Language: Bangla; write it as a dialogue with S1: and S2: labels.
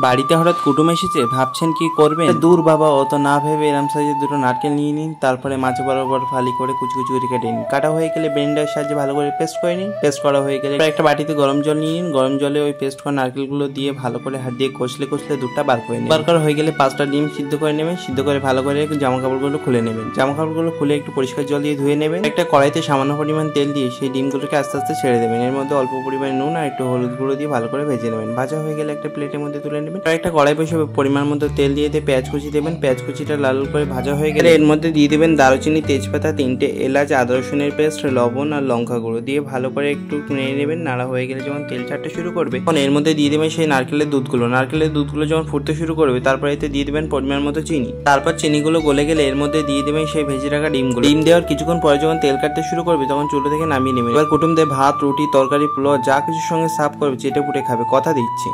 S1: বাড়িতে হঠাৎ কুটুম এসেছে, ভাবছেন কি করবেন? দূর বাবা, অত না ভেবে এরম সাইজের দুটো নারকেল নিয়ে নিন, তারপরে মাছ বরাবর ফালি করে কুচি কুচি করে কেটে নিন। কাটা হয়ে গেলে ব্লেন্ডারের সাহায্যে ভালো করে পেস্ট করে নিন। পেস্ট করা হয়ে গেলে একটা বাটিতে গরম জল নিয়ে নিন। গরম জলে ওই পেস্ট করা নারকেলগুলো দিয়ে ভালো করে হাত দিয়ে কষলে কষলে দুধটা বার করে নিন। বার করা হয়ে গেলে 5টা ডিম সিদ্ধ করে নেবেন। সিদ্ধ করে ভালো করে জামা কাপড়গুলো খুলে নেবেন। জামা কাপড়গুলো খুলে একটু পরিষ্কার জল দিয়ে ধুয়ে নেবেন। একটা কড়াইতে সামান্য পরিমাণ তেল দিয়ে সেই ডিমগুলোকে আস্তে আস্তে ছেড়ে দেবেন। এর মধ্যে অল্প পরিমাণে নুন আর একটু হলুদ গুঁড়ো দিয়ে ভালো করে ভেজে নেবেন। ভাজা হয়ে গেলে একটা প্লেটের মধ্যে তুলে নেবেন। একটা কড়াই বসে পরিমাণ মতো তেল দিয়ে পেঁয়াজ কুচি দেবেন। পেঁয়াজ কুচিটা লাল করে ভাজা হয়ে গেলে এর মধ্যে দিয়ে দেবেন দারুচিনি, তেজপাতা, 3টে এলাচ, আদা রসুনের পেস্ট, লবণ আর লঙ্কা গুঁড়ো দিয়ে ভালো করে একটু নেড়ে নেবেন। নাড়া হয়ে গেলে যখন তেল ছাড়তে শুরু করবে তখন এর মধ্যে দিয়ে দেবেন সেই নারকেলের দুধগুলো যখন ফুটতে শুরু করবে তারপর এতে দিয়ে দেবেন পরিমাণ মতো চিনি। তারপর চিনিগুলো গলে গেলে এর মধ্যে দিয়ে দেবেন সেই ভেজে রাখা ডিমগুলো। ডিম দেওয়ার কিছুক্ষণ পরে যখন তেল কাটতে শুরু করবে তখন চুলো থেকে নামিয়ে নেবেন। এবার কুটুমদের ভাত, রুটি, তরকারি, পোলাও যা কিছুর সঙ্গে সার্ভ করবে চেটে পুটে খাবে, কথা দিচ্ছি।